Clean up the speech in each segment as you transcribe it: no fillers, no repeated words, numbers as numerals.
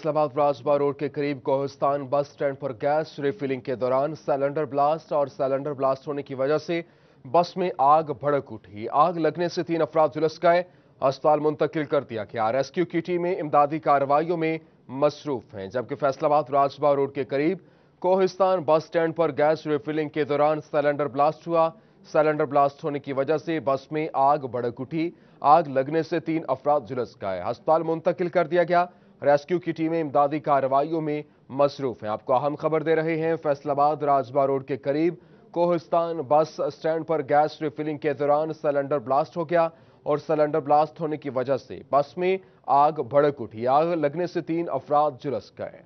फैसला आबाद राजबा रोड के करीब कोहिस्तान बस स्टैंड पर गैस रिफिलिंग के दौरान सिलेंडर ब्लास्ट और सिलेंडर ब्लास्ट होने की वजह से बस में आग भड़क उठी। आग लगने से 3 अफराद झुलस गए, अस्पताल मुंतकिल कर दिया गया। रेस्क्यू की टीमें इमदादी कार्रवाइयों में मसरूफ हैं। जबकि फैसलाबाद राजबा रोड के करीब कोहिस्तान बस स्टैंड पर गैस रिफिलिंग के दौरान सिलेंडर ब्लास्ट हुआ। सिलेंडर ब्लास्ट होने की वजह से बस में आग भड़क उठी। आग लगने से 3 अफराद झुलस गए, अस्पताल मुंतकिल कर दिया गया। रेस्क्यू की टीमें इमदादी कार्रवाइयों में मसरूफ हैं। आपको अहम खबर दे रहे हैं। फैसलाबाद राजबा रोड के करीब कोहिस्तान बस स्टैंड पर गैस रिफिलिंग के दौरान सिलेंडर ब्लास्ट हो गया और सिलेंडर ब्लास्ट होने की वजह से बस में आग भड़क उठी। आग लगने से 3 अफराद झुलस गए।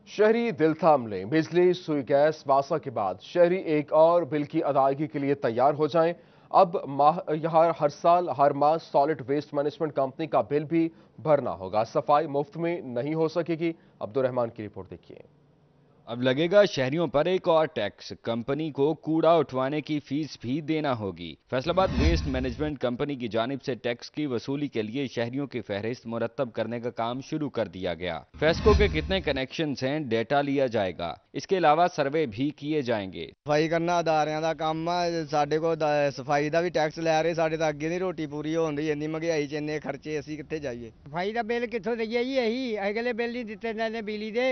शहरी दिल थाम लें। बिजली, सुई, गैस, वासा के बाद शहरी एक और बिल की अदायगी के लिए तैयार हो जाएं। अब हर साल हर माह सॉलिड वेस्ट मैनेजमेंट कंपनी का बिल भी भरना होगा। सफाई मुफ्त में नहीं हो सकेगी। अब्दुर्रहमान की रिपोर्ट देखिए। अब लगेगा शहरियों पर एक और टैक्स। कंपनी को कूड़ा उठवाने की फीस भी देना होगी। फैसलाबाद वेस्ट मैनेजमेंट कंपनी की जानिब से टैक्स की वसूली के लिए शहरियों की फहरिस्त मुरतब करने का काम शुरू कर दिया गया। फेस्को के कितने कनेक्शन हैं, डेटा लिया जाएगा। इसके अलावा सर्वे भी किए जाएंगे। सफाई करना अदारियां दा काम है। साडे को सफाई का भी टैक्स लै रहे। साडे तक अगे नहीं रोटी पूरी होन रही। इन्नी महंगाई च इन्ने खर्चे, असीं कित्थे जाइए। सफाई का बिल कित्थों दईए जी? असीं अगले बिल नहीं दिते ने बिजली दे।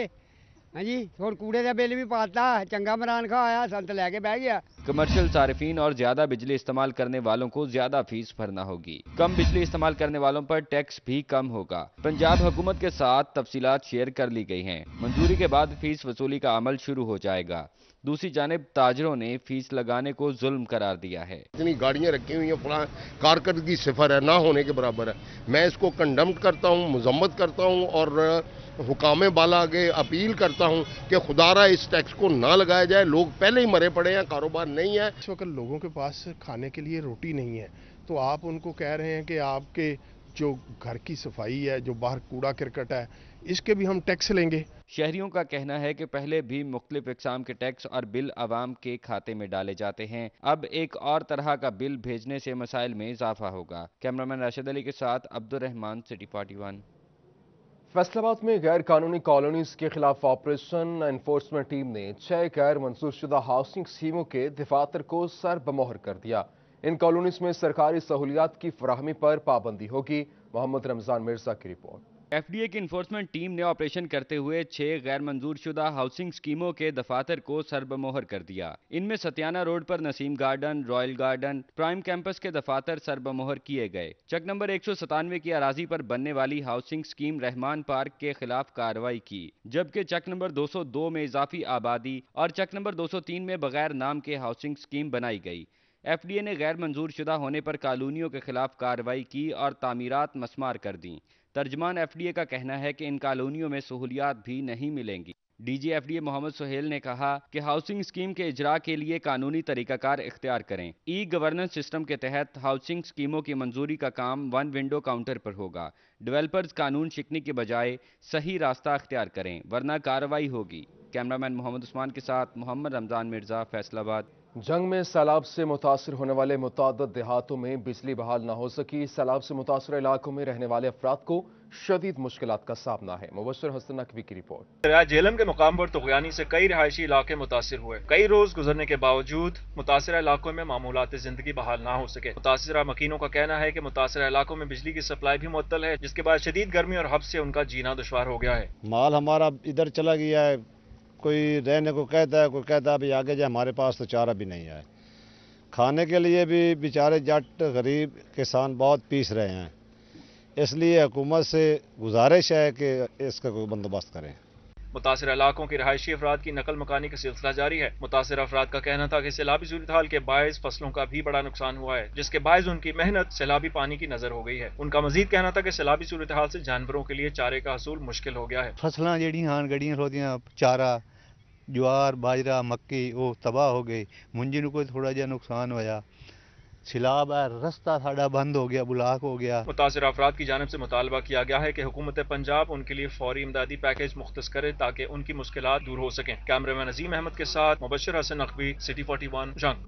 हाँ जी, और कूड़े का बिल भी पाता। चंगा इमरान खां आया, संत लैके बह गया। कमर्शियल सारिफीन और ज्यादा बिजली इस्तेमाल करने वालों को ज्यादा फीस भरना होगी। कम बिजली इस्तेमाल करने वालों पर टैक्स भी कम होगा। पंजाब हुकूमत के साथ तफसीलात शेयर कर ली गई हैं। मंजूरी के बाद फीस वसूली का अमल शुरू हो जाएगा। दूसरी जानिब ताजरों ने फीस लगाने को जुल्म करार दिया है। इतनी गाड़ियां रखी हुई हैं, कारकर्दगी सिफर है, ना होने के बराबर है। मैं इसको कंडम करता हूं, मुजम्मत करता हूं और हुकामे बाला आगे अपील करता हूं कि खुदारा इस टैक्स को ना लगाया जाए। लोग पहले ही मरे पड़े हैं, कारोबार नहीं है। इस वक्त लोगों के पास खाने के लिए रोटी नहीं है, तो आप उनको कह रहे हैं कि आपके जो घर की सफाई है, जो बाहर कूड़ा करकट है, इसके भी हम टैक्स लेंगे। शहरियों का कहना है कि पहले भी मुख्तलिफ इकसाम के टैक्स और बिल आवाम के खाते में डाले जाते हैं। अब एक और तरह का बिल भेजने से मसाइल में इजाफा होगा। कैमरामैन राशिद अली के साथ अब्दुर्रहमान, सिटी 41। फैसलाबाद में गैर कानूनी कॉलोनीज के खिलाफ ऑपरेशन एनफोर्समेंट टीम ने 6 गैर मंजूरशुदा हाउसिंग स्कीमों के दफातर को सरबमोहर कर दिया। इन कॉलोनीज में सरकारी सहूलियात की फराहमी पर पाबंदी होगी। मोहम्मद रमजान मिर्जा की रिपोर्ट। एफडीए की इन्फोर्समेंट टीम ने ऑपरेशन करते हुए 6 गैर मंजूर शुदा हाउसिंग स्कीमों के दफातर को सरबमोहर कर दिया। इनमें सतियाना रोड पर Naseem garden, royal garden, prime campus के दफातर सरबमोहर किए गए। चक नंबर 197 की अराजी पर बनने वाली हाउसिंग स्कीम रहमान पार्क के खिलाफ कार्रवाई की, जबकि चक नंबर 202 में इजाफी आबादी और चक नंबर 203 में बगैर नाम के हाउसिंग स्कीम बनाई गई। एफडीए ने गैर मंजूर शुदा होने पर कॉलोनियों के खिलाफ कार्रवाई की और तामीरात मस्मार कर दी। तर्जमान एफडीए का कहना है कि इन कॉलोनियों में सहूलियात भी नहीं मिलेंगी। डीजी एफडीए मोहम्मद सुहेल ने कहा कि हाउसिंग स्कीम के इजरा के लिए कानूनी तरीकाकार इख्तियार करें। ई गवर्नेंस सिस्टम के तहत हाउसिंग स्कीमों की मंजूरी का काम वन विंडो काउंटर पर होगा। डेवलपर्स कानून शिकने के बजाय सही रास्ता इख्तियार करें, वरना कार्रवाई होगी। कैमरामैन मोहम्मद उस्मान के साथ मोहम्मद रमजान मिर्जा, फैसलाबाद। जंग में सैलाब से मुतासर होने वाले मुताद्दद देहातों में बिजली बहाल न हो सकी। सैलाब से मुतासर इलाकों में रहने वाले अफराद को शदीद मुश्किलात का सामना है। मुबश्शिर हसन नकवी की रिपोर्ट। जेलम के मुकाम पर तुग़यानी से कई रिहायशी इलाके मुतासिर हुए। कई रोज गुजरने के बावजूद मुतासरा इलाकों में मामूलात जिंदगी बहाल ना हो सके। मुतासरा मकीनों का कहना है कि मुतासरा इलाकों में बिजली की सप्लाई भी मुअत्तल है, जिसके बाद शदीद गर्मी और हब्स से उनका जीना दुश्वार हो गया है। माल हमारा इधर चला गया है, कोई रहने को कहता है, कोई कहता है अभी आगे जाए, हमारे पास तो चारा भी नहीं है। खाने के लिए भी बेचारे जट गरीब किसान बहुत पीस रहे हैं। इसलिए हुकूमत से गुजारिश है कि इसका कोई बंदोबस्त करें। मुतासरा इलाकों के रहायशी अफराद की नकल मकानी का सिलसिला जारी है। मुतासरा अफराद का कहना था कि सैलाबी सूरत हाल के बायस फसलों का भी बड़ा नुकसान हुआ है, जिसके बायस उनकी मेहनत सैलाबी पानी की नजर हो गई है। उनका मजीद कहना था कि सैलाबी सूरत हाल से जानवरों के लिए चारे का हसूल मुश्किल हो गया है। फसलां जड़ियां गड़ियां रोदियां, चारा ज्वार बाजरा मक्की वो तबाह हो गई। मुंजी नूं कोई थोड़ा जिहा नुकसान होया। सिलाब है, रास्ता साड़ा बंद हो गया, ब्लॉक हो गया। मुतासर अफराद की जानिब से मुतालबा किया गया है कि हुकूमत पंजाब उनके लिए फौरी इमदादी पैकेज मुख्तस करे ताकि उनकी मुश्किलात दूर हो सकें। कैमरामैन अजीम अहमद के साथ मुबश्शिर हसन नकवी, सिटी 41 जंग।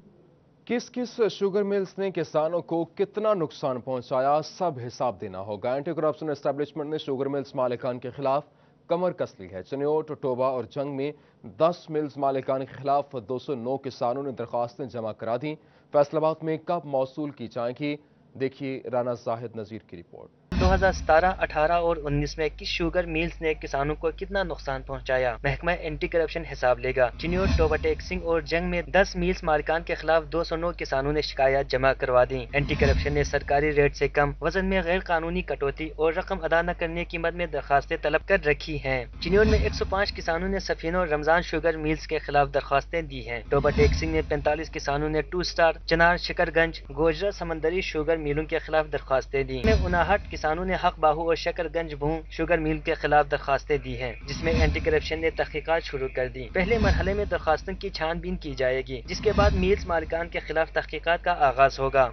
किस किस शुगर मिल्स ने किसानों को कितना नुकसान पहुंचाया, सब हिसाब देना होगा। एंटी करप्शन एस्टैब्लिशमेंट ने शुगर मिल्स मालिकान के खिलाफ कमर कस ली है। चिन्योट, टोबा और जंग में 10 मिल्स मालिकान के खिलाफ 209 किसानों ने दरखास्तें जमा करा दी। फैसलाबाद में कब मौसूल की जाएंगी, देखिए राना जाहिद नजीर की रिपोर्ट। 2017, 18 और 19 में किस शुगर मिल्स ने किसानों को कितना नुकसान पहुंचाया, महकमा एंटी करप्शन हिसाब लेगा। चिन्योट, टोबा, टेक्सिंग और जंग में 10 मिल्स मालिकान के खिलाफ 209 किसानों ने शिकायत जमा करवा दी। एंटी करप्शन ने सरकारी रेट से कम वजन में गैर कानूनी कटौती और रकम अदा न करने की मद में दरखास्तें तलब कर रखी हैं। चिन्योट में 105 किसानों ने सफीनो और रमजान शुगर मिल्स के खिलाफ दरखास्तें दी हैं। टोबा टेक्सिंग में 45 किसानों ने 2 स्टार, चनार, शकरगंज, गोजरा समंदरी शुगर मिलों के खिलाफ दरखास्तें दी। 59 किसानों ने हक बाहू और शकरगंज भूं शुगर मिल के खिलाफ दरखास्तें दी हैं, जिसमें एंटी करप्शन ने तहकीकात शुरू कर दी। पहले मरहले में दरखास्तों की छानबीन की जाएगी, जिसके बाद मिल्स मालिकान के खिलाफ तहकीकात का आगाज होगा।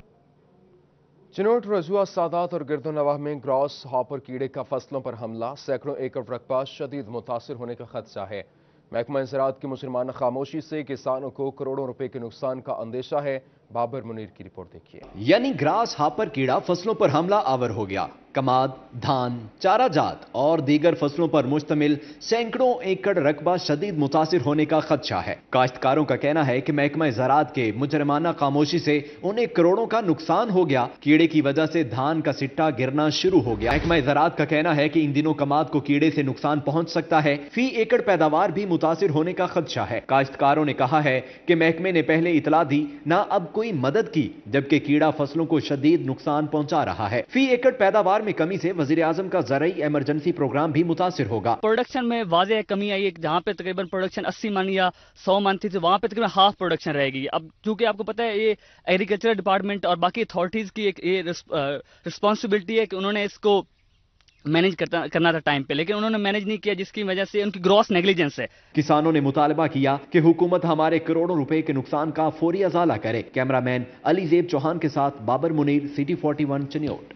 चिन्योट, रजुआ, सादात और गिरदोनवाह में ग्रॉस हॉपर कीड़े का फसलों पर हमला, सैकड़ों एकड़ रकबा शदीद मुतासिर होने का खदशा है। महकमा ज़राअत की मुसलमाना खामोशी से किसानों को करोड़ों रुपए के नुकसान का अंदेशा है। बाबर मुनीर की रिपोर्ट देखिए। यानी ग्रास हापर कीड़ा फसलों पर हमला आवर हो गया। कमाद, धान, चारा जात और दीगर फसलों पर मुश्तमिल सैकड़ों एकड़ रकबा शदीद मुतासिर होने का खदशा है। काश्तकारों का कहना है कि महकमा ज़राअत के मुजरमाना खामोशी से उन्हें करोड़ों का नुकसान हो गया। कीड़े की वजह से धान का सिट्टा गिरना शुरू हो गया। महकमा ज़राअत का कहना है कि इन दिनों कमाद को कीड़े से नुकसान पहुंच सकता है। फी एकड़ पैदावार भी मुतासिर होने का खदशा है। काश्तकारों ने कहा है कि महकमे ने पहले इतला दी, ना अब कोई मदद की, जबकि कीड़ा फसलों को शदीद नुकसान पहुंचा रहा है। फी एकड़ पैदावार में कमी से वजीर आजम का ज़राई एमरजेंसी प्रोग्राम भी मुतासिर होगा। प्रोडक्शन में वाज़ेह कमी आई है, जहां पे तकरीबन प्रोडक्शन 80 मन या 100 मन थी, तो वहां पे तकरीबन हाफ प्रोडक्शन रहेगी। अब चूंकि आपको पता है ये एग्रीकल्चर डिपार्टमेंट और बाकी अथॉरिटीज की एक ये रिस्पॉन्सिबिलिटी है कि उन्होंने इसको मैनेज करना था टाइम पे, लेकिन उन्होंने मैनेज नहीं किया, जिसकी वजह से उनकी ग्रॉस नेग्लिजेंस है। किसानों ने मुतालबा किया कि हुकूमत हमारे करोड़ों रुपए के नुकसान का फौरी अजाला करे। कैमरामैन अली ज़ेब चौहान के साथ बाबर मुनीर, सिटी 41, चिन्योट।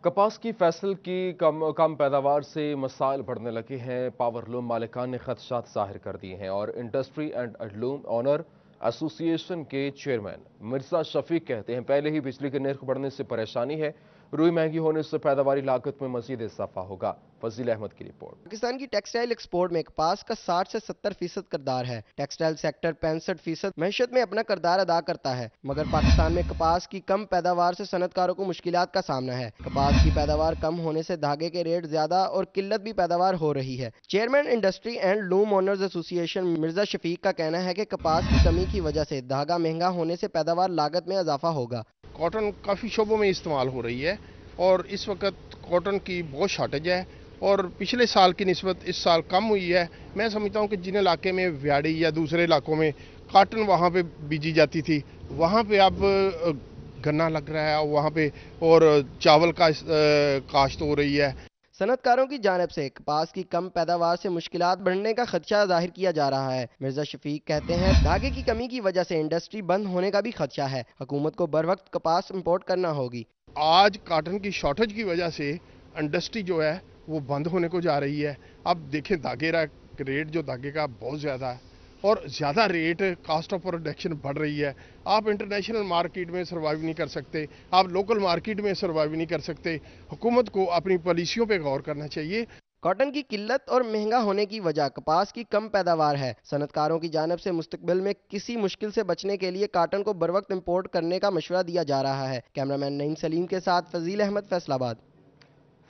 कपास की फसल की कम पैदावार से मसाइल बढ़ने लगे हैं। पावर लूम मालिकान ने खदशात जाहिर कर दिए हैं और industry and loom owner association के चेयरमैन मिर्जा शफीक कहते हैं पहले ही बिजली के नर्ख बढ़ने से परेशानी है, रुई महंगी होने से पैदावारी लागत में मजीद इजाफा होगा। फजील अहमद की रिपोर्ट। पाकिस्तान की टेक्सटाइल एक्सपोर्ट में कपास का 60 से 70% किरदार है। टेक्सटाइल सेक्टर 65% मैशत में अपना किरदार अदा करता है, मगर पाकिस्तान में कपास की कम पैदावार से सनतकारों को मुश्किलात का सामना है। कपास की पैदावार कम होने से धागे के रेट ज्यादा और किल्लत भी पैदावार हो रही है। Chairman industry and loom owners association Mirza Shafiq का कहना है कि कपास की कमी की वजह से धागा महंगा होने से पैदावार लागत में इजाफा होगा। कॉटन काफ़ी शोबों में इस्तेमाल हो रही है और इस वक्त कॉटन की बहुत शॉर्टेज है और पिछले साल की निस्बत इस साल कम हुई है। मैं समझता हूँ कि जिन इलाके में व्याड़ी या दूसरे इलाकों में कॉटन वहाँ पे बीजी जाती थी, वहाँ पे अब गन्ना लग रहा है वहाँ पे, और चावल का काश्त हो रही है। सनतकारों की जानिब से कपास की कम पैदावार से मुश्किलात बढ़ने का खदशा जाहिर किया जा रहा है। मिर्जा शफीक कहते हैं धागे की कमी की वजह से इंडस्ट्री बंद होने का भी खदशा है। हुकूमत को बर वक्त कपास इंपोर्ट करना होगी। आज कॉटन की शॉर्टेज की वजह से इंडस्ट्री जो है वो बंद होने को जा रही है। अब देखें धागे का रेट जो धागे का बहुत ज़्यादा है और ज़्यादा रेट, कास्ट ऑफ प्रोडक्शन बढ़ रही है। आप इंटरनेशनल मार्केट में सर्वाइव नहीं कर सकते, आप लोकल मार्केट में सर्वाइव नहीं कर सकते। हुकूमत को अपनी पॉलिसियों पे गौर करना चाहिए। कॉटन की किल्लत और महंगा होने की वजह कपास की कम पैदावार है। सनतकारों की जानिब से मुस्तकबिल में किसी मुश्किल से बचने के लिए कॉटन को बर वक्त इम्पोर्ट करने का मशवरा दिया जा रहा है। कैमरामैन नईम सलीम के साथ फजील अहमद, फैसलाबाद।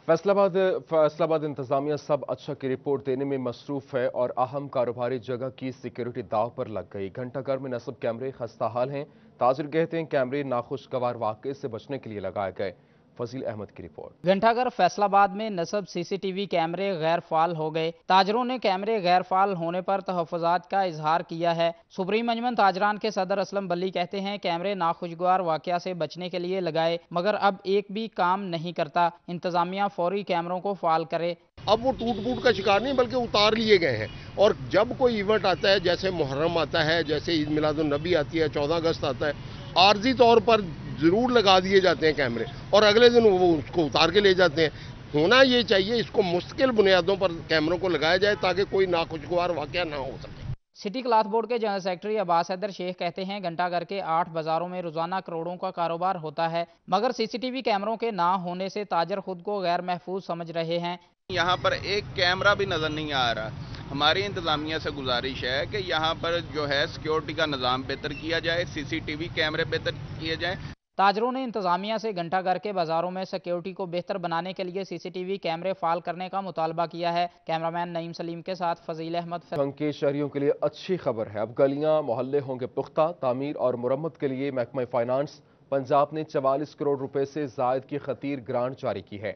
फैसलाबाद इंतजामिया सब अच्छा की रिपोर्ट देने में मसरूफ है और अहम कारोबारी जगह की सिक्योरिटी दाव पर लग गई। घंटाघर में नस्ब कैमरे खस्ता हाल हैं। ताजिर कहते हैं कैमरे नाखुशगवार वाक़े से बचने के लिए लगाए गए। फजील अहमद की रिपोर्ट। घंटाघर फैसलाबाद में नस्ब सीसीटीवी कैमरे गैर फाल हो गए। ताजरों ने कैमरे गैर फाल होने पर तहफ़्फ़ुज़ात का इजहार किया है। सुप्रीम अंजुमन ताजरान के सदर असलम बल्ली कहते हैं कैमरे नाखुशगवार वाक़या से बचने के लिए लगाए, मगर अब एक भी काम नहीं करता। इंतजामिया फौरी कैमरों को फाल करे। अब वो टूट फूट का शिकार नहीं बल्कि उतार लिए गए हैं। और जब कोई इवेंट आता है, जैसे मुहर्रम आता है, जैसे ईद मिलादुन नबी आती है, 14 अगस्त आता है, आर्जी तौर पर जरूर लगा दिए जाते हैं कैमरे और अगले दिन वो उसको उतार के ले जाते हैं। होना ये चाहिए, इसको मुस्तकिल बुनियादों पर कैमरों को लगाया जाए ताकि कोई नाखुशगवार वाकया ना हो सके। सिटी क्लॉथ बोर्ड के जनरल सेक्रेटरी अब्बास हैदर शेख कहते हैं घंटाघर के 8 बाजारों में रोजाना करोड़ों का कारोबार होता है, मगर सीसीटीवी कैमरों के ना होने से ताजर खुद को गैर महफूज समझ रहे हैं। यहाँ पर एक कैमरा भी नजर नहीं आ रहा। हमारी इंतजामिया से गुजारिश है कि यहाँ पर जो है सिक्योरिटी का निज़ाम बेहतर किया जाए, सीसीटीवी कैमरे बेहतर किए जाएं। ताजरों ने इंतजामिया से घंटाघर के बाजारों में सिक्योरिटी को बेहतर बनाने के लिए सीसीटीवी कैमरे फाल करने का मुतालबा किया है। कैमरामैन नईम सलीम के साथ फजील अहमद। संघ के शहरियों के लिए अच्छी खबर है, अब गलियां मोहल्ले होंगे पुख्ता। तामीर और मुरम्मत के लिए महकमा फाइनेंस पंजाब ने 44 करोड़ रुपए से जायद की खतीर ग्रांट जारी की है।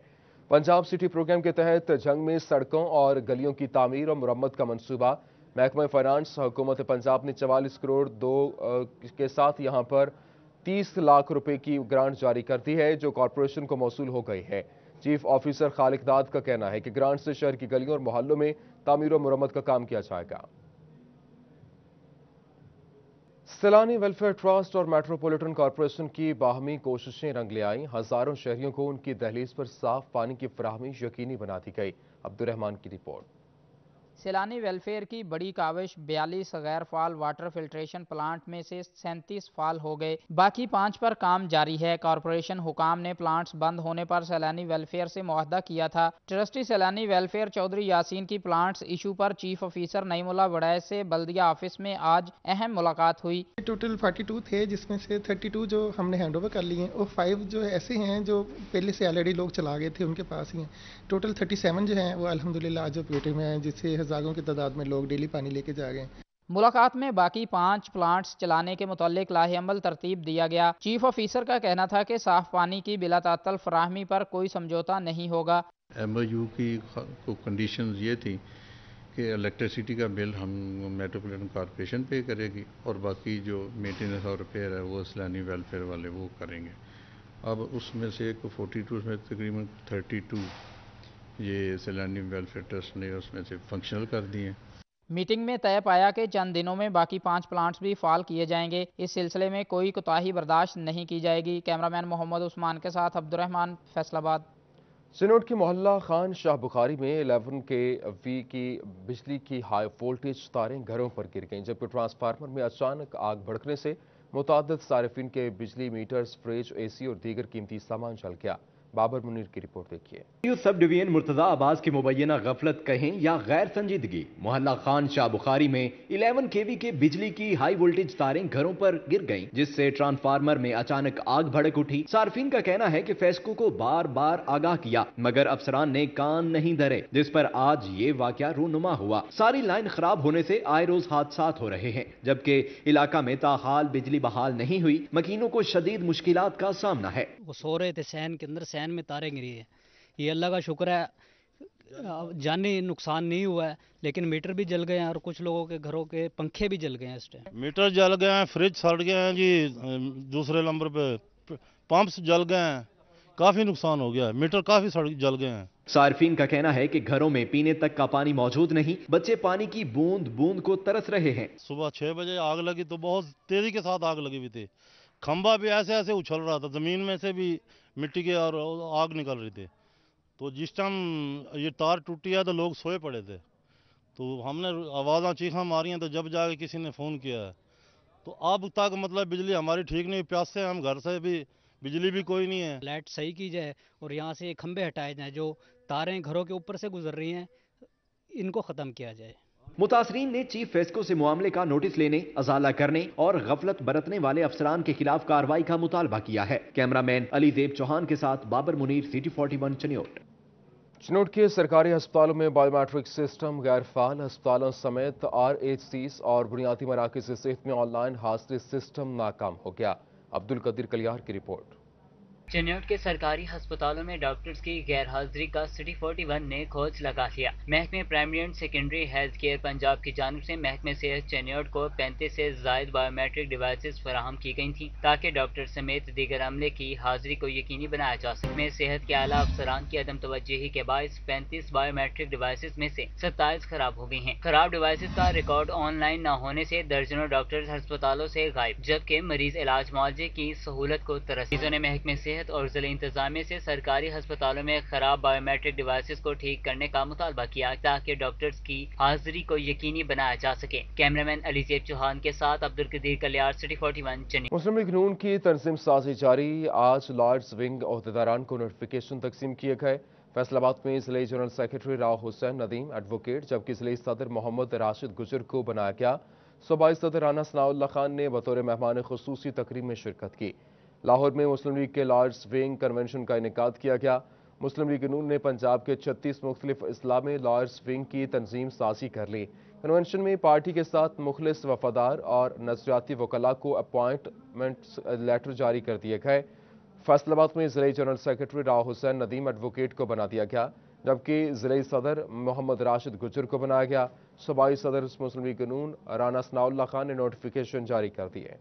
पंजाब सिटी प्रोग्राम के तहत जंग में सड़कों और गलियों की तामीर और मुरम्मत का मंसूबा महकमा फाइनेंस हुकूमत पंजाब ने 44 करोड़ के साथ यहां पर 30 लाख रुपए की ग्रांट जारी कर दी है, जो कॉरपोरेशन को मौसूल हो गई है। चीफ ऑफिसर खालिक दाद का कहना है कि ग्रांट से शहर की गलियों और मोहल्लों में तामीर और मुरम्मत का काम किया जाएगा। सैलानी वेलफेयर ट्रस्ट और मेट्रोपॉलिटन कॉरपोरेशन की बाहमी कोशिशें रंग ले आईं। हजारों शहरियों को उनकी दहलीज पर साफ पानी की फराहमी यकीनी बना दी गई। अब्दुर्रहमान की रिपोर्ट। सैलानी वेलफेयर की बड़ी काविश 42 गैर फाल वाटर फिल्ट्रेशन प्लांट में से 37 फाल हो गए, बाकी 5 पर काम जारी है। कॉरपोरेशन हुकाम ने प्लांट्स बंद होने पर सैलानी वेलफेयर से मुआहदा किया था। ट्रस्टी सैलानी वेलफेयर चौधरी यासीन की प्लांट्स इशू पर चीफ ऑफिसर नईमुल्लाह वड़ैच से बल्दिया ऑफिस में आज अहम मुलाकात हुई। टोटल 42 थे, जिसमें से 32 जो हमने हैंड ओवर कर लिए हैं और 5 जो ऐसे हैं जो पहले से ऑलरेडी लोग चला गए थे, उनके पास ही हैं। टोटल 37 जो हैं वो अल्हम्दुलिल्लाह आज ऑपरेटिव में हैं, जिससे हजारों की तादाद में लोग डेली पानी लेके जा गए। मुलाकात में बाकी 5 प्लांट्स चलाने के मुतालिक लाहे अमल तरतीब दिया गया। चीफ ऑफिसर का कहना था कि साफ पानी की बिला तातल फराहमी पर कोई समझौता नहीं होगा। MOU की कंडीशंस ये थी कि इलेक्ट्रिसिटी का बिल हम मेट्रोपॉलिटन कॉरपोरेशन पे करेगी और बाकी जो मेंटेनेंस और रिपेयर है वो सैलानी वेलफेयर वाले वो करेंगे। अब उसमें से 42 में तकरीबन 32 ये सैलानी वेलफेयर ट्रस्ट ने उसमें से फंक्शनल कर दिए। मीटिंग में तय पाया कि चंद दिनों में बाकी 5 प्लांट्स भी फाल किए जाएंगे। इस सिलसिले में कोई कोताही बर्दाश्त नहीं की जाएगी। कैमरामैन मोहम्मद उस्मान के साथ अब्दुर्रहमान, फैसलाबाद। चिनोट के मोहल्ला खान शाह बुखारी में 11 kV की बिजली की हाई वोल्टेज तारें घरों पर गिर गईं, जबकि ट्रांसफार्मर में अचानक आग भड़कने से मुतादिद सारिफिन के बिजली मीटर्स, फ्रिज, AC और दीगर कीमती सामान जल गया। बाबर मुनीर की रिपोर्ट देखिए। सब डिवीजन मुर्तजा आबाज की मुबैना गफलत कहें या गैर संजीदगी, मोहल्ला खान शाह बुखारी में 11 kV के बिजली की हाई वोल्टेज तारें घरों पर गिर गईं, जिससे ट्रांसफार्मर में अचानक आग भड़क उठी। सार्फिन का कहना है कि फेस्को को बार बार आगाह किया मगर अफसरान ने कान नहीं धरे, जिस पर आज ये वाकया रूनुमा हुआ। सारी लाइन खराब होने से आए रोज हादसात हो रहे हैं, जबकि इलाका में ताहाल बिजली बहाल नहीं हुई। मकीनों को शदीद मुश्किलात का सामना है। वो सो रहे थे सैन के अंदर, सैन में तारें गिरी है। ये अल्लाह का शुक्र है जानी नुकसान नहीं हुआ है, लेकिन मीटर भी जल गए हैं और कुछ लोगों के घरों के पंखे भी जल गए हैं। इस टाइम मीटर जल गए हैं, फ्रिज सड़ गए हैं जी, दूसरे नंबर पे पंप्स जल गए हैं, काफी नुकसान हो गया है, मीटर काफी जल गए हैं। सार्फिन का कहना है कि घरों में पीने तक का पानी मौजूद नहीं, बच्चे पानी की बूंद बूंद को तरस रहे हैं। सुबह 6 बजे आग लगी तो बहुत तेजी के साथ आग लगी हुई थी। खंबा भी ऐसे ऐसे उछल रहा था, जमीन में से भी मिट्टी के और आग निकल रही थी। तो जिस टाइम ये तार टूटी है तो लोग सोए पड़े थे, तो हमने आवाज़ां चीखा मारी हैं, तो जब जाके किसी ने फ़ोन किया है। तो अब तक मतलब बिजली हमारी ठीक नहीं, प्यासे हम घर से भी बिजली भी कोई नहीं है। लाइट सही की जाए और यहाँ से खंबे हटाए जाएं, जो तारें घरों के ऊपर से गुजर रही हैं इनको ख़त्म किया जाए। मुतासरीन ने चीफ फेस्को से मामले का नोटिस लेने, अजाला करने और गफलत बरतने वाले अफसरान के खिलाफ कार्रवाई का मुतालबा किया है। कैमरामैन अली देव चौहान के साथ बाबर मुनीर, सिटी 41 चिन्योट। चिनोट के सरकारी अस्पतालों में बायोमेट्रिक सिस्टम गैर फाल, अस्पतालों समेत RHCs और बुनियादी मराकज़ सेहत में ऑनलाइन हाजिरी सिस्टम नाकाम हो गया। अब्दुल कदीर कलियार की रिपोर्ट। चिन्योट के सरकारी अस्पतालों में डॉक्टर्स की गैर हाजिरी का सिटी 41 ने खोज लगा लिया। महकमे primary and secondary health care Punjab की जानिब से महकमे सेहत चिन्योट को 35 से जायद बायोमेट्रिक डिवाइसेस फराहम की गई थी, ताकि डॉक्टर समेत दीगर अमले की हाजिरी को यकीनी बनाया जा सके। में सेहत के आला अफसरान की अदम तवज्जुही के बायस 35 बायोमेट्रिक डिवाइसेस में से 27 खराब हो गई हैं। खराब डिवाइसेस का रिकॉर्ड ऑनलाइन न होने से दर्जनों डॉक्टर्स अस्पतालों से गायब, जबकि मरीज इलाज मुआवजे की सहूलत को तरस। ने महकमे सेहत صحت اور ضلع انتظامیہ سے سرکاری ہسپتالوں میں خراب بایومیٹرک ڈیوائسز کو ٹھیک کرنے کا مطالبہ کیا تاکہ ڈاکٹرز کی حاضری کو یقینی بنایا جا سکے۔ کیمرامین علی زیب چوہان کے ساتھ عبدالقدیر کلیار، سٹی 41 چنئی۔ مسلم لیگ نون کی تنظیم سازی جاری، آج لارڈز ونگ عہدیداران کو نوٹیفیکیشن تقسیم کیے گئے۔ فیصل آباد میں ضلعی جنرل سیکرٹری راؤ حسین ندیم ایڈوکیٹ جبکہ ضلعی صدر محمد راشد گجر کو بنایا گیا۔ صوبائی صدر رانا ثناء اللہ خان نے بطور مہمان خصوصی تقریب میں شرکت کی۔ لاہور میں مسلم لیگ کے لارڈز ونگ کنونشن کا انعقاد کیا گیا۔ مسلم لیگ نون نے پنجاب کے 36 مختلف اضلاع میں لارڈز ونگ کی تنظیم سازی کر لی۔ کنونشن میں پارٹی کے ساتھ مخلص وفادار اور نظریاتی وکلاء کو اپوائنٹمنٹ لیٹر جاری کر دیے گئے۔ فیصل آباد میں ضلعی جنرل سیکرٹری راؤ حسین ندیم ایڈوکیٹ کو بنا دیا گیا جبکہ ضلعی صدر محمد راشد گجر کو بنایا گیا۔ صوبائی صدر مسلم لیگ نون رانا ثناء اللہ خان نے نوٹیفیکیشن جاری کر دیے۔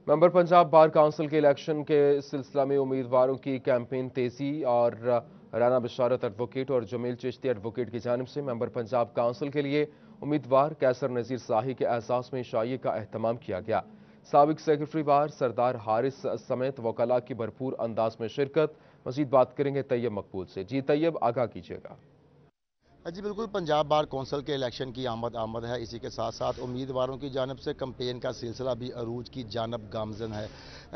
ممبر پنجاب بار کونسل کے الیکشن کے سلسلہ میں امیدواروں کی کیمپین تیزی اور رانا بشارت ایڈوکیٹ اور جمیل چشتی ایڈوکیٹ کی جانب سے ممبر پنجاب کونسل کے لیے امیدوار کیسر نذیر صاحی کے اعزاز میں عشائیے کا اہتمام کیا گیا۔ سابق سیکرٹری بار سردار حارث سمیت وکلاء کی بھرپور انداز میں شرکت۔ مزید بات کریں گے طیب مقبول سے۔ جی طیب، آگاہ کیجیے گا۔ جی بالکل، پنجاب بار کونسل کے الیکشن کی آمد ہے، اسی کے ساتھ ساتھ امیدواروں کی جانب سے کمپین کا سلسلہ بھی عروج کی جانب گامزن ہے۔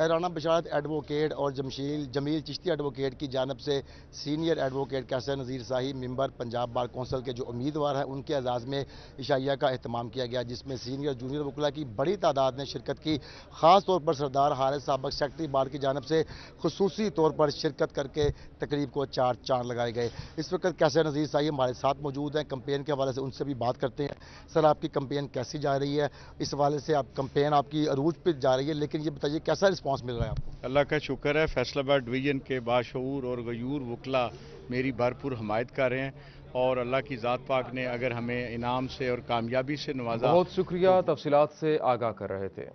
رانا بشارت ایڈوکیٹ اور جمیل چشتی ایڈوکیٹ کی جانب سے سینئر ایڈوکیٹ کیسر نذیر صاحی ممبر پنجاب بار کونسل کے جو امیدوار ہیں ان کے اعزاز میں عشائیہ کا اہتمام کیا گیا، جس میں سینئر جونیئر وکلاء کی بڑی تعداد نے شرکت کی۔ خاص طور پر سردار حارث سابق سیکرٹری بار کی جانب سے خصوصی طور پر شرکت کر کے تقریب کو چار چاند لگائے گئے۔ اس وقت کیسر نذیر صاحی ہمارے ساتھ موجود ہیں، کمپین کے حوالے سے ان سے بھی بات کرتے ہیں۔ سر، آپ کی کمپین کیسی جا رہی ہے؟ اس حوالے سے کمپین آپ کی عروج پہ جا رہی ہے، لیکن یہ بتائیے کیسا رسپانس مل رہا ہے آپ کو؟ اللہ کا شکر ہے، فیصل آباد ڈویژن کے باشعور اور غیور وکلاء میری بھرپور حمایت کر رہے ہیں اور اللہ کی ذات پاک نے اگر ہمیں انعام سے اور کامیابی سے نوازا۔ بہت شکریہ، تفصیلات سے آگاہ کر رہے تھے۔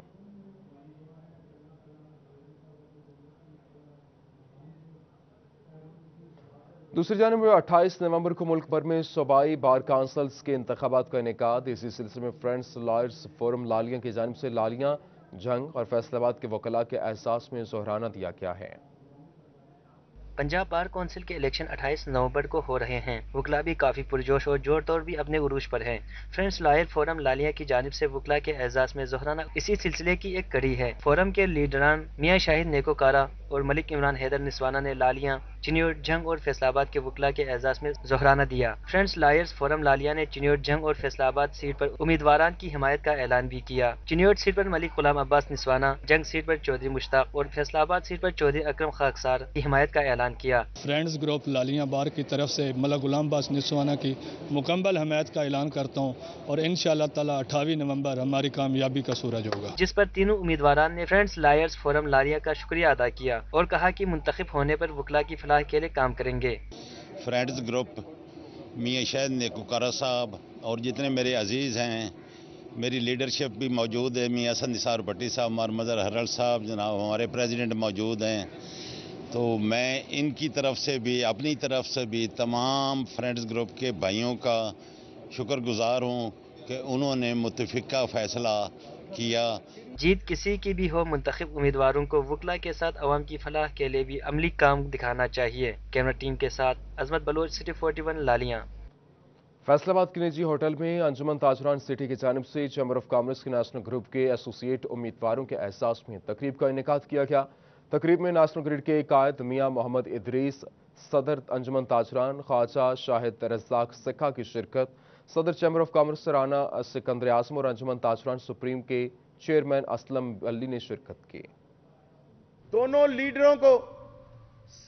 دوسری جانب 28 نومبر کو ملک بھر میں صوبائی بار کونسلز کے انتخابات کا انعقاد۔ اسی سلسلے میں فرینڈز لائرز فورم لالیاں کی جانب سے لالیاں، جنگ اور فیصل آباد کے وکلاء کے احساس میں ظہرانہ دیا گیا ہے۔ پنجاب بار کونسل کے الیکشن 28 نومبر کو ہو رہے ہیں۔ وکلاء بھی کافی پرجوش اور جوڑ توڑ بھی اپنے عروج پر ہے۔ فرینڈز لائر فورم لالیاں کی جانب سے وکلاء کے اعزاز میں ظہرانہ اسی سلسلے کی ایک کڑی ہے۔ فورم کے لیڈران میاں شاہد نیکوکارہ اور ملک عمران حیدر نسوانہ نے لالیاں، چنیوٹ، جنگ اور فیصل آباد کے وکلاء کے اعزاز میں ظہرانہ دیا۔ فرینڈز لائرز فورم لالیاں نے چنیوٹ، جنگ اور فیصل آباد سیٹ پر امیدواران کی حمایت کا اعلان بھی کیا۔ چنیوٹ سیٹ پر ملک غلام عباس نسوانہ، جنگ سیٹ پر چودھری مشتاق اور فیصل آباد سیٹ پر چودھری اکرم خاکسار کی حمایت کا اعلان کیا۔ فرینڈز گروپ لالیاں بار کی طرف سے ملک غلام عباس نسوانہ کی مکمل حمایت کا اعلان کرتا ہوں اور انشاءاللہ تعالی 28 نومبر ہماری کامیابی کا سورج ہوگا، جس پر تینوں امیدواران نے فرینڈز لائرز فورم لالیاں کا شکریہ ادا کیا اور کہا کہ منتخب ہونے پر وکلاء کی فلاح کے لیے کام کریں گے۔ فرینڈز گروپ میاں شاہد نیکوکارہ صاحب اور جتنے میرے عزیز ہیں، میری لیڈرشپ بھی موجود ہے، میاں حسن نثار بھٹی صاحب، مظہر ہرل صاحب، جناب ہمارے پریزیڈنٹ موجود ہیں، تو میں ان کی طرف سے بھی اپنی طرف سے بھی تمام فرینڈز گروپ کے بھائیوں کا شکر گزار ہوں کہ انہوں نے متفقہ فیصلہ کیا۔ جیت کسی کی بھی ہو، منتخب امیدواروں کو وکلاء کے ساتھ عوام کی فلاح کے لیے بھی عملی کام دکھانا چاہیے۔ کیمرہ ٹیم کے ساتھ عظمت بلوچ، سٹی 41 لالیاں۔ فیصل آباد کے نجی ہوٹل میں انجمن تاجران سٹی کی جانب سے چیمبر آف کامرس کے نیشنل گروپ کے ایسوسیٹ امیدواروں کے احساس میں تقریب کا انعقاد کیا گیا۔ تقریب میں نیشنل گریڈ کے قائد میاں محمد ادریس، صدر انجمن تاجران خواجہ شاہد رزاق سکھا کی شرکت، صدر chamber of commerce Rana Sikandar Azam اور انجمن تاجران سپریم کے چیئرمین اسلم علی نے شرکت کی۔ دونوں لیڈروں کو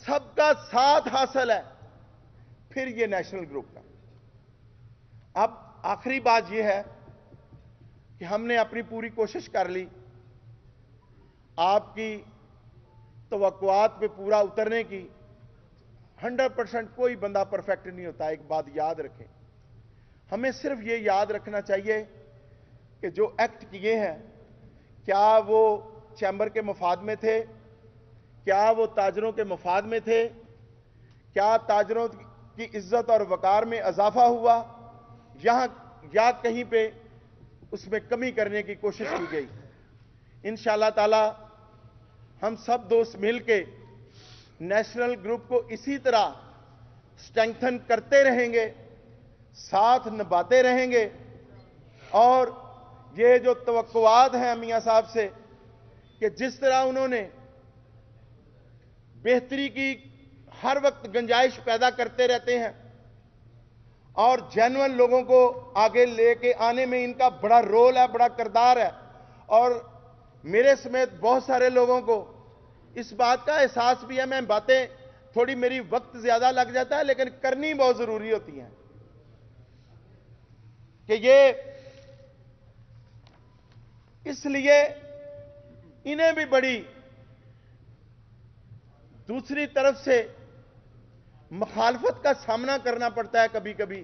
سب کا ساتھ حاصل ہے، پھر یہ نیشنل گروپ کا۔ اب آخری بات یہ ہے کہ ہم نے اپنی پوری کوشش کر لی آپ کی توقعات پہ پورا اترنے کی۔ 100% کوئی بندہ پرفیکٹ نہیں ہوتا، ایک بات یاد رکھیں۔ ہمیں صرف یہ یاد رکھنا چاہیے کہ جو ایکٹ کیے ہیں کیا وہ چیمبر کے مفاد میں تھے، کیا وہ تاجروں کے مفاد میں تھے، کیا تاجروں کی عزت اور وقار میں اضافہ ہوا یا کہیں پہ اس میں کمی کرنے کی کوشش کی گئی۔ इंशाअल्लाह ताला हम सब दोस्त मिल के नेशनल ग्रुप को इसी तरह स्ट्रेंथन करते रहेंगे, साथ निभाते रहेंगे। और ये जो तवक्कुआत हैं मियां साहब से कि जिस तरह उन्होंने बेहतरी की हर वक्त गुंजाइश पैदा करते रहते हैं और जेन्युइन लोगों को आगे लेके आने में इनका बड़ा रोल है, बड़ा किरदार है। और मेरे समेत बहुत सारे लोगों को इस बात का एहसास भी है। मैं बातें थोड़ी मेरी वक्त ज्यादा लग जाता है लेकिन करनी बहुत जरूरी होती है कि ये इसलिए इन्हें भी बड़ी दूसरी तरफ से मुखालफत का सामना करना पड़ता है कभी कभी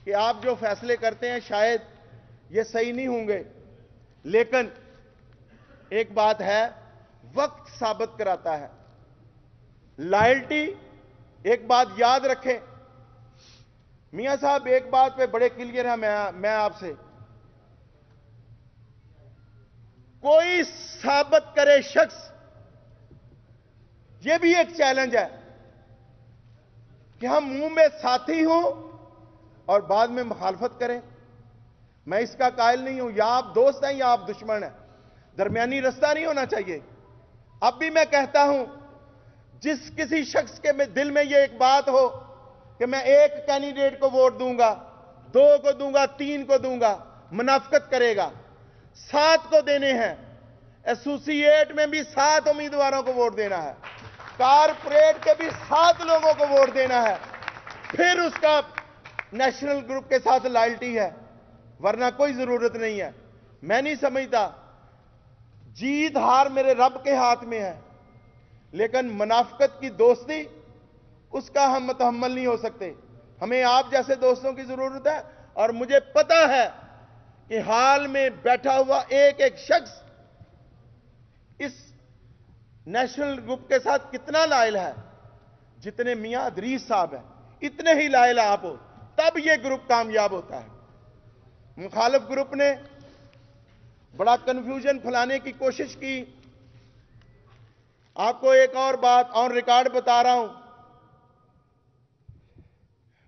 कि आप जो फैसले करते हैं शायद ये सही नहीं होंगे, लेकिन एक बात है, वक्त साबित कराता है। लॉयल्टी, एक बात याद रखें मियां साहब, एक बात पे बड़े क्लियर है मैं आपसे, कोई साबित करे शख्स, यह भी एक चैलेंज है कि हम मुंह में साथी हों और बाद में मुखालफत करें। मैं इसका कायल नहीं हूं, या आप दोस्त हैं या आप दुश्मन हैं, दरमियानी रास्ता नहीं होना चाहिए। अब भी मैं कहता हूं, जिस किसी शख्स के दिल में यह एक बात हो कि मैं एक कैंडिडेट को वोट दूंगा, 2 को दूंगा, 3 को दूंगा, मुनाफिकत करेगा। 7 को देने हैं, एसोसिएट में भी 7 उम्मीदवारों को वोट देना है, कारपोरेट के भी 7 लोगों को वोट देना है, फिर उसका नेशनल ग्रुप के साथ लॉयल्टी है, वरना कोई जरूरत नहीं है। मैं नहीं समझता, जीत हार मेरे रब के हाथ में है, लेकिन मुनाफिकत की दोस्ती उसका हम मुतहम्मल नहीं हो सकते। हमें आप जैसे दोस्तों की जरूरत है। और मुझे पता है कि हाल में बैठा हुआ एक एक शख्स इस नेशनल ग्रुप के साथ कितना लायल है। जितने मियां अदरीस साहब हैं, इतने ही लायल आप हो, तब यह ग्रुप कामयाब होता है। मुखालिफ ग्रुप ने बड़ा कंफ्यूजन फैलाने की कोशिश की। आपको एक और बात ऑन रिकॉर्ड बता रहा हूं,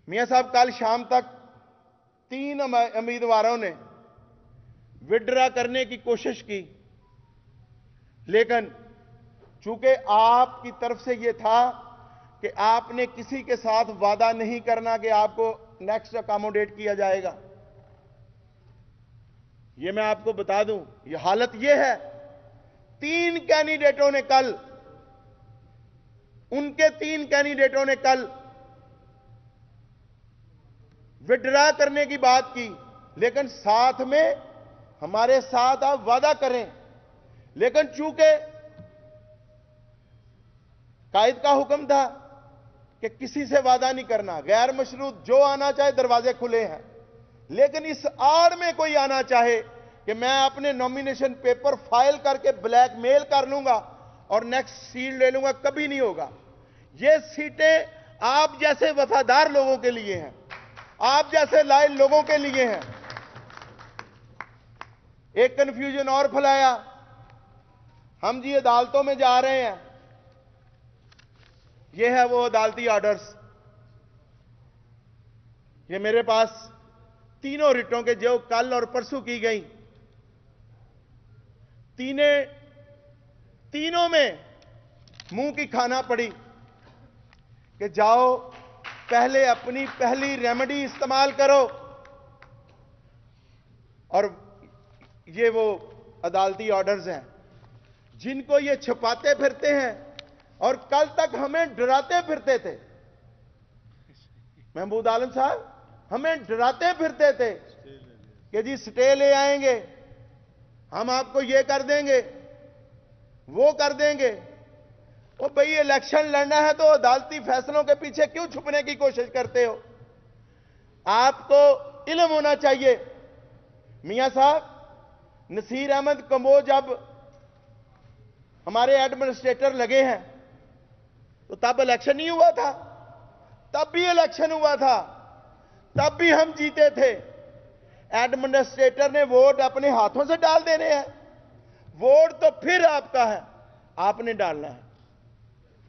मियां साहब, कल शाम तक 3 उम्मीदवारों ने विड्रा करने की कोशिश की, लेकिन चूंकि आपकी तरफ से यह था कि आपने किसी के साथ वादा नहीं करना कि आपको नेक्स्ट अकोमोडेट किया जाएगा। यह मैं आपको बता दूं, यह हालत यह है, 3 कैंडिडेटों ने कल, उनके 3 कैंडिडेटों ने कल विड्रा करने की बात की, लेकिन साथ में हमारे साथ आप वादा करें। लेकिन चूंकि कायद का हुक्म था कि किसी से वादा नहीं करना, गैर मशरूत जो आना चाहे दरवाजे खुले हैं, लेकिन इस आड़ में कोई आना चाहे कि मैं अपने नॉमिनेशन पेपर फाइल करके ब्लैकमेल कर लूंगा और नेक्स्ट सीट ले लूंगा, कभी नहीं होगा। ये सीटें आप जैसे वफादार लोगों के लिए हैं, आप जैसे लायल लोगों के लिए हैं। एक कंफ्यूजन और फैलाया, हम जी अदालतों में जा रहे हैं, ये है वो अदालती ऑर्डर्स। ये मेरे पास तीनों रिटों के जो कल और परसों की गई, तीनों में मुंह की खाना पड़ी कि जाओ पहले अपनी पहली रेमेडी इस्तेमाल करो। और ये वो अदालती ऑर्डर्स हैं जिनको ये छुपाते फिरते हैं और कल तक हमें डराते फिरते थे। महमूद आलम साहब हमें डराते फिरते थे कि जी स्टे ले आएंगे, हम आपको ये कर देंगे, वो कर देंगे। ओ भाई, इलेक्शन लड़ना है तो अदालती फैसलों के पीछे क्यों छुपने की कोशिश करते हो? आपको इल्म होना चाहिए। मियां साहब, नसीर अहमद कंबोज जब हमारे एडमिनिस्ट्रेटर लगे हैं तो तब इलेक्शन नहीं हुआ था, तब भी इलेक्शन हुआ था, तब भी हम जीते थे। एडमिनिस्ट्रेटर ने वोट अपने हाथों से डाल देने हैं, वोट तो फिर आपका है, आपने डालना है।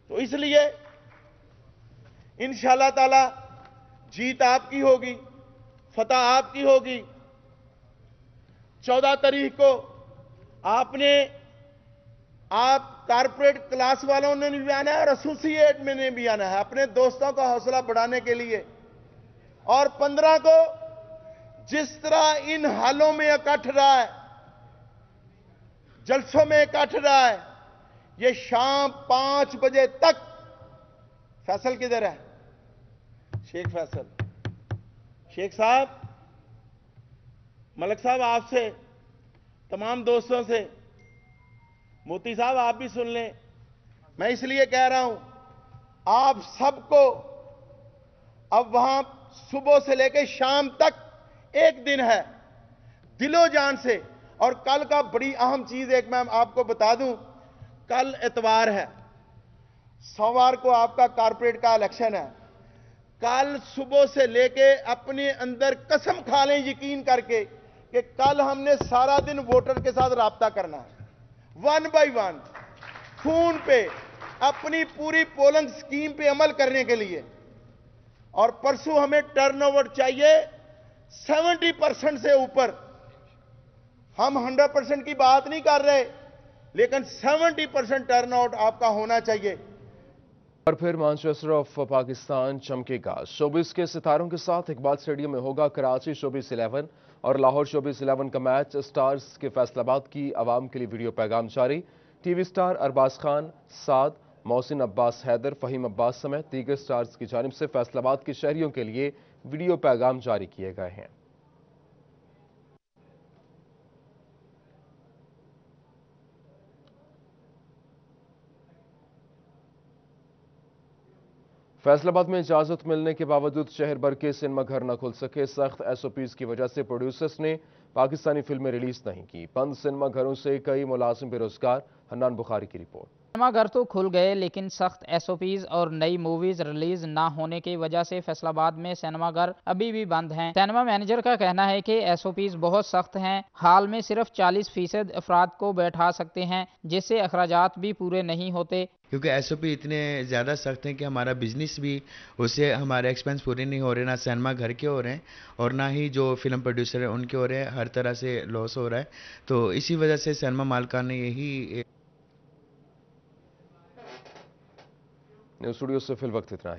तो इसलिए इंशाअल्लाह ताला जीत आपकी होगी, फतह आपकी होगी। 14 तारीख को आप कारपोरेट क्लास वालों ने भी आना है और एसोसिएट में ने भी आना है अपने दोस्तों का हौसला बढ़ाने के लिए। और 15 को जिस तरह इन हालों में इकट्ठ रहा है, जलसों में इकट्ठ रहा है, ये शाम 5 बजे तक। फैसल किधर है? शेख फैसल, शेख साहब, मलक साहब, आपसे, तमाम दोस्तों से, मोती साहब आप भी सुन लें। मैं इसलिए कह रहा हूं, आप सबको अब वहां सुबह से लेकर शाम तक एक दिन है, दिलो जान से। और कल का बड़ी अहम चीज एक मैं आपको बता दूं, कल इतवार है, सोमवार को आपका कारपोरेट का इलेक्शन है। कल सुबह से लेके अपने अंदर कसम खा लें यकीन करके कि कल हमने सारा दिन वोटर के साथ राब्ता करना है, 1 बाय 1 फोन पे, अपनी पूरी पोलिंग स्कीम पे अमल करने के लिए। और परसों हमें टर्नओवर चाहिए 70% से ऊपर। हम 100% की बात नहीं कर रहे, लेकिन 70% टर्नआउट आपका होना चाहिए। और फिर मैनचेस्टर ऑफ पाकिस्तान चमकेगा। शोबिस के सितारों के साथ इकबाल स्टेडियम में होगा कराची शोबिस 11 और लाहौर शोबिस 11 का मैच। स्टार्स के फैसलाबाद की आवाम के लिए वीडियो पैगाम जारी। टीवी स्टार अरबाज खान, साद, मोहसिन अब्बास हैदर, फहीम अब्बास समेत दीगर स्टार्स की जानिब से फैसलाबाद के शहरियों के लिए वीडियो पैगाम जारी किए गए हैं। फैसलाबाद में इजाजत मिलने के बावजूद शहर भर के सिनेमा घर न खुल सके। सख्त एसओपीज की वजह से प्रोड्यूसर्स ने पाकिस्तानी फिल्में रिलीज नहीं की। बंद सिनेमा घरों से कई मुलाजिम बेरोजगार। हन्नान बुखारी की रिपोर्ट। सिनेमा घर तो खुल गए, लेकिन सख्त एसओपीज और नई मूवीज रिलीज ना होने की वजह से फैसलाबाद में सिनेमा घर अभी भी बंद हैं। सिनेमा मैनेजर का कहना है कि एसओपीज बहुत सख्त हैं। हाल में सिर्फ 40% अफराद को बैठा सकते हैं, जिससे अखराजात भी पूरे नहीं होते। क्योंकि एसओपी इतने ज़्यादा सख्त हैं कि हमारा बिजनेस भी, उससे हमारे एक्सपेंस पूरे नहीं हो रहे, ना सिनेमा घर के हो रहे हैं और ना ही जो फिल्म प्रोड्यूसर है उनके हो रहे हैं। हर तरह से लॉस हो रहा है। तो इसी वजह से सिनेमा मालिकान ने यही। न्यूज़ स्टूडियो से फिल वक्त इतना ही।